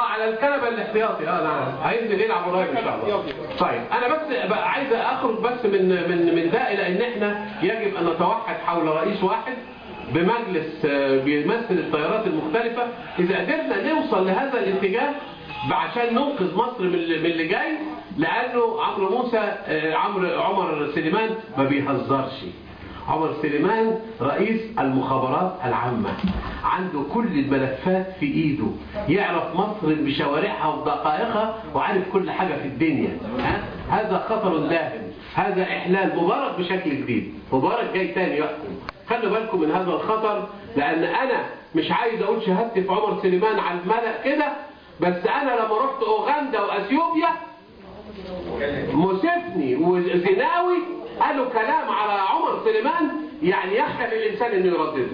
على الكنبه الاحتياطي. نعم، هينزل يلعب قريب ان شاء الله. طيب انا بس بقى عايز اخرج بس من ده الى ان احنا يجب ان نتوحد حول رئيس واحد بمجلس بيمثل التيارات المختلفه. اذا قدرنا نوصل لهذا الاتجاه عشان ننقذ مصر من اللي جاي، لانه عمر سليمان ما بيهزرش. عمر سليمان رئيس المخابرات العامة، عنده كل الملفات في ايده، يعرف مصر بشوارعها ودقائقها وعارف كل حاجة في الدنيا. هذا خطر لاهم، هذا احلال مبارك بشكل جديد. مبارك جاي تاني يحكم، خلوا بالكم من هذا الخطر، لان انا مش عايز اقول شهادتي في عمر سليمان على الملأ كده، بس انا لما رحت اوغندا واثيوبيا موسيفني وزناوي قالوا كلام على عمر سليمان يعني يخجل الانسان انه يردده.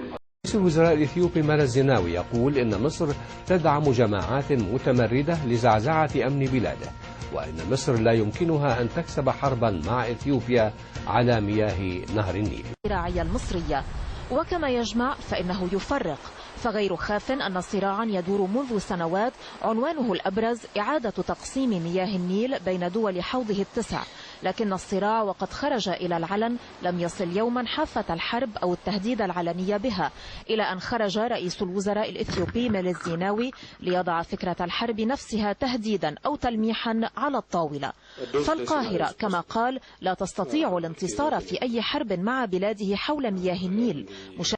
رئيس الوزراء الاثيوبي مالا الزناوي يقول ان مصر تدعم جماعات متمردة لزعزعة امن بلاده، وان مصر لا يمكنها ان تكسب حربا مع اثيوبيا على مياه نهر النيل. الراعية المصرية، وكما يجمع فإنه يفرق، فغير خاف أن صراعا يدور منذ سنوات عنوانه الأبرز إعادة تقسيم مياه النيل بين دول حوضه التسع، لكن الصراع وقد خرج إلى العلن لم يصل يوما حافة الحرب أو التهديد العلني بها، إلى أن خرج رئيس الوزراء الإثيوبي مالا الزناوي ليضع فكرة الحرب نفسها تهديدا أو تلميحا على الطاولة. فالقاهرة كما قال لا تستطيع الانتصار في أي حرب مع بلاده حول مياه النيل.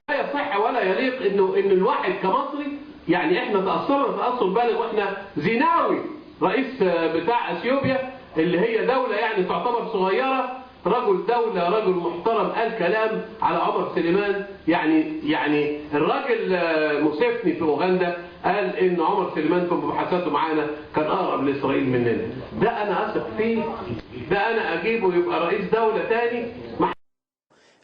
لا يصح ولا يليق ان الواحد كمصري، يعني احنا تأثرنا تأثر بالغ، واحنا زناوي رئيس بتاع اثيوبيا اللي هي دولة يعني تعتبر صغيرة، رجل دولة رجل محترم قال كلام على عمر سليمان. يعني الراجل موسيفني في اوغندا قال ان عمر سليمان في مباحثاته معانا كان اقرب لاسرائيل مننا. ده انا اثق فيه، ده انا اجيبه يبقى رئيس دولة تاني.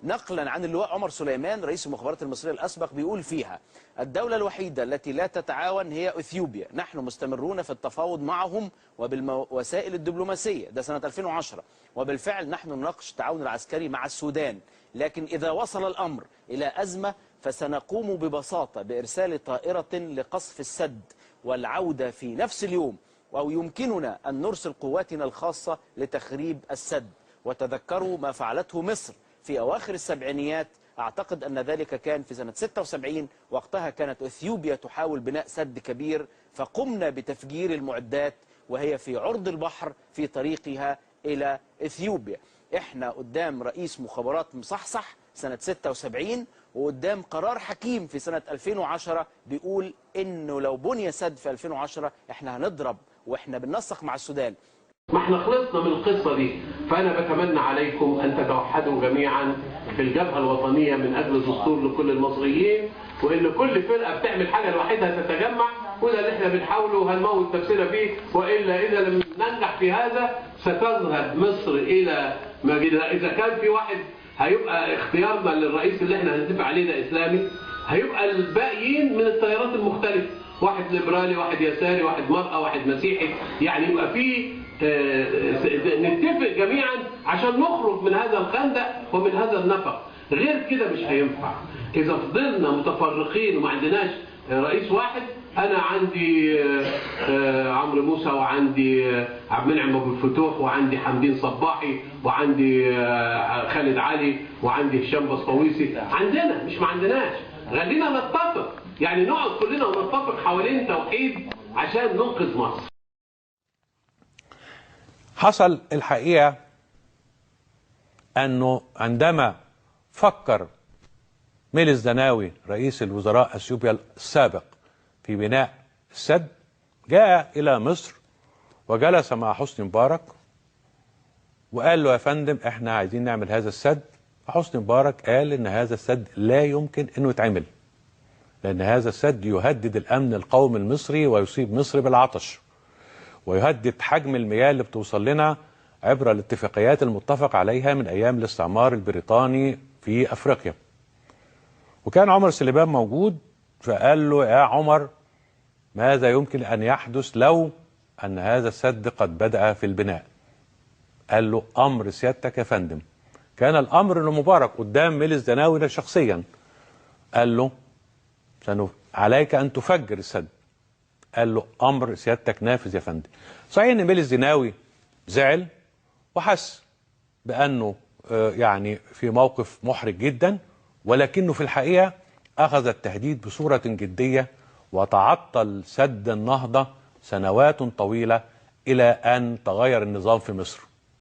نقلا عن اللواء عمر سليمان رئيس المخابرات المصرية الأسبق بيقول فيها: الدولة الوحيدة التي لا تتعاون هي أثيوبيا، نحن مستمرون في التفاوض معهم وبالوسائل الدبلوماسية. ده سنة 2010. وبالفعل نحن نناقش التعاون العسكري مع السودان، لكن إذا وصل الأمر إلى أزمة فسنقوم ببساطة بإرسال طائرة لقصف السد والعودة في نفس اليوم، أو يمكننا أن نرسل قواتنا الخاصة لتخريب السد. وتذكروا ما فعلته مصر في أواخر السبعينيات، أعتقد أن ذلك كان في سنة 76. وقتها كانت أثيوبيا تحاول بناء سد كبير، فقمنا بتفجير المعدات وهي في عرض البحر في طريقها إلى أثيوبيا. إحنا قدام رئيس مخابرات مصحصح سنة 76، وقدام قرار حكيم في سنة 2010 بيقول إنه لو بني سد في 2010 إحنا هنضرب، وإحنا بننسق مع السودان. ما احنا خلصنا من القصة دي. فأنا بتمنى عليكم أن تتوحدوا جميعا في الجبهة الوطنية من أجل الدستور لكل المصريين، وإن كل فرقة بتعمل حاجة لوحدها تتجمع، وده اللي احنا بنحاوله وهنموت نفسنا فيه. وإلا إذا لم ننجح في هذا ستذهب مصر إلى إذا كان في واحد هيبقى اختيارنا للرئيس اللي احنا هنتفق عليه ده إسلامي، هيبقى الباقيين من التيارات المختلفة، واحد ليبرالي، واحد يساري، واحد مرأة، واحد مسيحي، يعني يبقى في نتفق جميعا عشان نخرج من هذا الخندق ومن هذا النفق. غير كده مش هينفع. إذا فضلنا متفرقين وما عندناش رئيس واحد، أنا عندي عمرو موسى، وعندي عبد المنعم أبو الفتوح، وعندي حمدين صباحي، وعندي خالد علي، وعندي هشام بسطويسي. عندنا مش ما عندناش. خلينا نتفق، يعني نقعد كلنا ونتفق حوالين توحيد عشان ننقذ مصر. حصل الحقيقة أنه عندما فكر ميلي الزناوي رئيس الوزراء اثيوبيا السابق في بناء السد، جاء إلى مصر وجلس مع حسني مبارك وقال له: يا فندم احنا عايزين نعمل هذا السد. حسني مبارك قال إن هذا السد لا يمكن أنه يتعمل، لأن هذا السد يهدد الأمن القومي المصري ويصيب مصر بالعطش، ويهدد حجم المياه اللي بتوصل لنا عبر الاتفاقيات المتفق عليها من أيام الاستعمار البريطاني في أفريقيا. وكان عمر سليمان موجود، فقال له: يا عمر، ماذا يمكن أن يحدث لو أن هذا السد قد بدأ في البناء؟ قال له: أمر سيادتك يا فندم. كان الأمر لمبارك قدام ميلي الزناوي شخصيا. قال له: عليك أن تفجر السد. قال له امر سيادتك نافذ يا فندم. صحيح ان ميلي الزناوي زعل وحس بانه يعني في موقف محرج جدا، ولكنه في الحقيقه اخذ التهديد بصوره جديه، وتعطل سد النهضه سنوات طويله الى ان تغير النظام في مصر.